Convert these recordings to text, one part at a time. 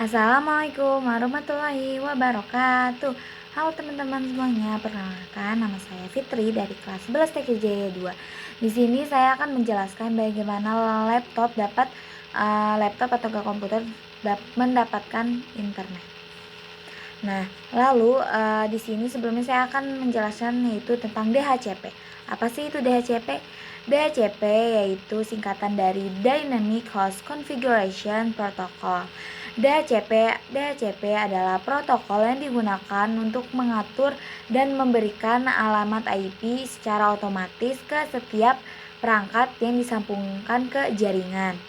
Assalamualaikum warahmatullahi wabarakatuh. Halo teman-teman semuanya, perkenalkan nama saya Fitri dari kelas 11 TKJ 2. Di sini saya akan menjelaskan bagaimana laptop atau komputer mendapatkan internet. Nah, lalu di sini sebelumnya saya akan menjelaskan yaitu tentang DHCP. Apa sih itu DHCP? DHCP yaitu singkatan dari Dynamic Host Configuration Protocol. DHCP adalah protokol yang digunakan untuk mengatur dan memberikan alamat IP secara otomatis ke setiap perangkat yang disambungkan ke jaringan.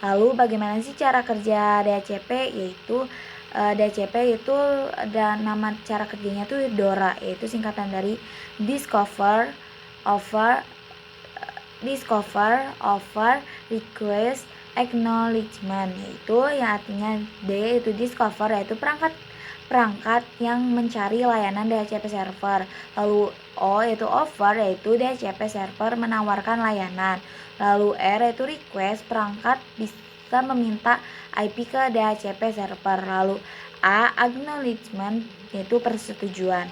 Lalu bagaimana sih cara kerja DHCP? Yaitu DCP itu ada nama cara kerjanya tuh DORA, yaitu singkatan dari Discover Over Request Acknowledgement, yaitu yang artinya D itu discover, yaitu perangkat yang mencari layanan DHCP server. Lalu O yaitu offer, yaitu DHCP server menawarkan layanan. Lalu R yaitu request, perangkat bisa meminta IP ke DHCP server. Lalu A acknowledgement, yaitu persetujuan.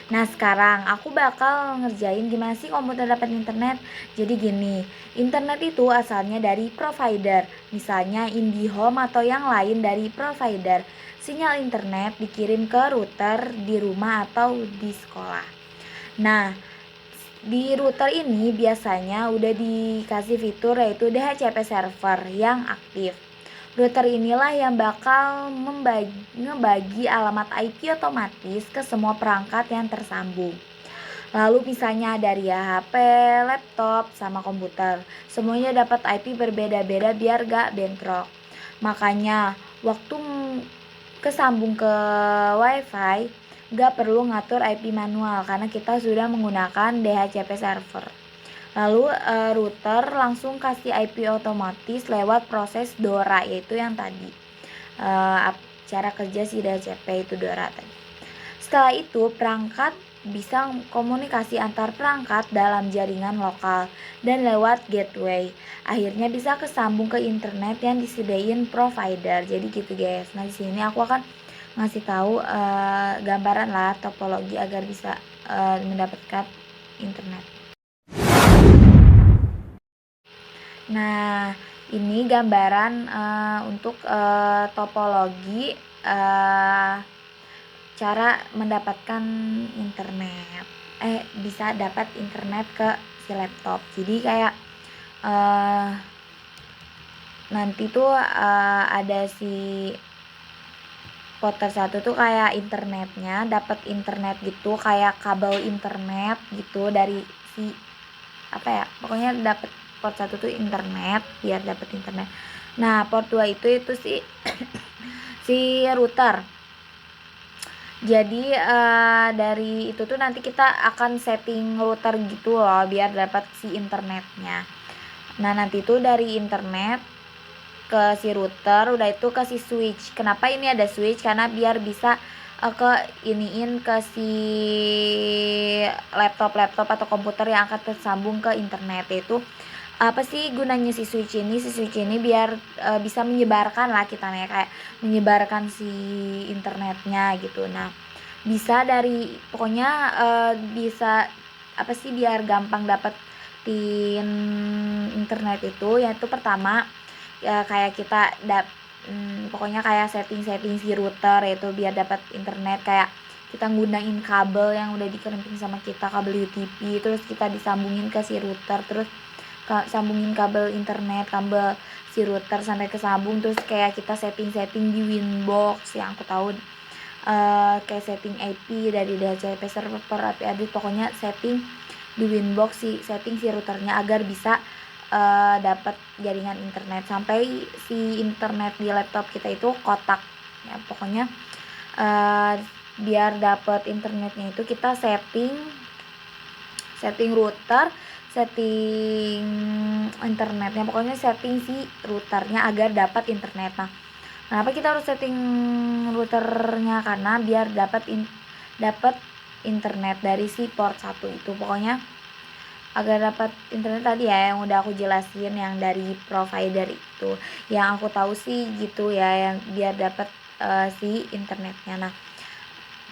Nah, sekarang aku bakal ngerjain gimana sih komputer dapat internet. Jadi gini, internet itu asalnya dari provider, misalnya IndiHome atau yang lain dari provider. Sinyal internet dikirim ke router di rumah atau di sekolah. Nah, di router ini biasanya udah dikasih fitur yaitu DHCP server yang aktif. Router inilah yang bakal ngebagi alamat IP otomatis ke semua perangkat yang tersambung. Lalu misalnya dari HP, laptop, sama komputer. Semuanya dapat IP berbeda-beda biar gak bentrok. Makanya waktu kesambung ke WiFi gak perlu ngatur IP manual karena kita sudah menggunakan DHCP server. Lalu router langsung kasih IP otomatis lewat proses DORA, yaitu yang tadi cara kerja si DHCP itu DORA tadi. Setelah itu perangkat bisa komunikasi antar perangkat dalam jaringan lokal dan lewat gateway. Akhirnya bisa kesambung ke internet yang disediain provider. Jadi gitu guys. Nah, di sini aku akan ngasih tahu gambaran lah topologi agar bisa mendapatkan internet. Nah, ini gambaran untuk topologi cara mendapatkan internet. Bisa dapat internet ke si laptop. Jadi kayak nanti tuh ada si router satu tuh kayak internetnya, dapat internet gitu, kayak kabel internet gitu dari si pokoknya dapat port 1 tuh internet, biar dapat internet. Nah, port 2 itu si si router. Jadi dari itu tuh nanti kita akan setting router gitu loh biar dapat si internetnya. Nah, nanti tuh dari internet ke si router, udah itu ke si switch. Kenapa ini ada switch? Karena biar bisa ke iniin ke si laptop atau komputer yang akan tersambung ke internet. Itu apa sih gunanya si switch ini? Si switch ini biar bisa menyebarkan lah kita nih, kayak menyebarkan si internetnya gitu. Nah, bisa dari pokoknya bisa apa sih biar gampang dapetin internet itu, yaitu pertama ya kayak kita pokoknya kayak setting si router yaitu biar dapat internet, kayak kita nggunain kabel yang udah dikerimpin sama kita, kabel UTP, terus kita disambungin ke si router, terus sambungin kabel internet, kabel si router sampai kesambung, terus kayak kita setting di Winbox yang aku tahu kayak setting IP dari DHCP server IP address, pokoknya setting di Winbox setting si routernya agar bisa dapat jaringan internet sampai si internet di laptop kita itu kotak ya. Pokoknya biar dapat internetnya itu kita setting router, setting internetnya, pokoknya setting si routernya agar dapat internet. Nah, kenapa kita harus setting routernya? Karena biar dapat internet dari si port 1 itu, pokoknya agar dapat internet tadi ya yang udah aku jelasin yang dari provider itu. Yang aku tahu sih gitu ya, yang biar dapat si internetnya. Nah,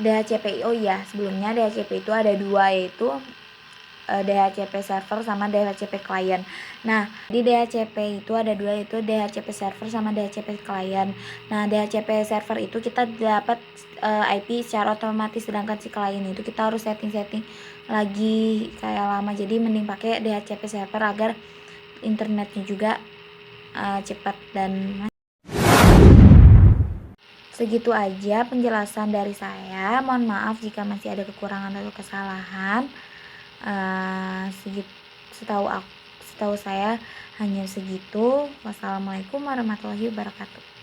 DHCP, oh iya sebelumnya DHCP itu ada 2, yaitu DHCP server sama DHCP client. Nah, di DHCP itu ada 2, yaitu DHCP server sama DHCP client. Nah, DHCP server itu kita dapat IP secara otomatis, sedangkan si client itu kita harus setting-setting lagi kayak lama. Jadi mending pakai DHCP server agar internetnya juga cepat. Dan segitu aja penjelasan dari saya. Mohon maaf jika masih ada kekurangan atau kesalahan. Setahu saya hanya segitu. Wassalamualaikum warahmatullahi wabarakatuh.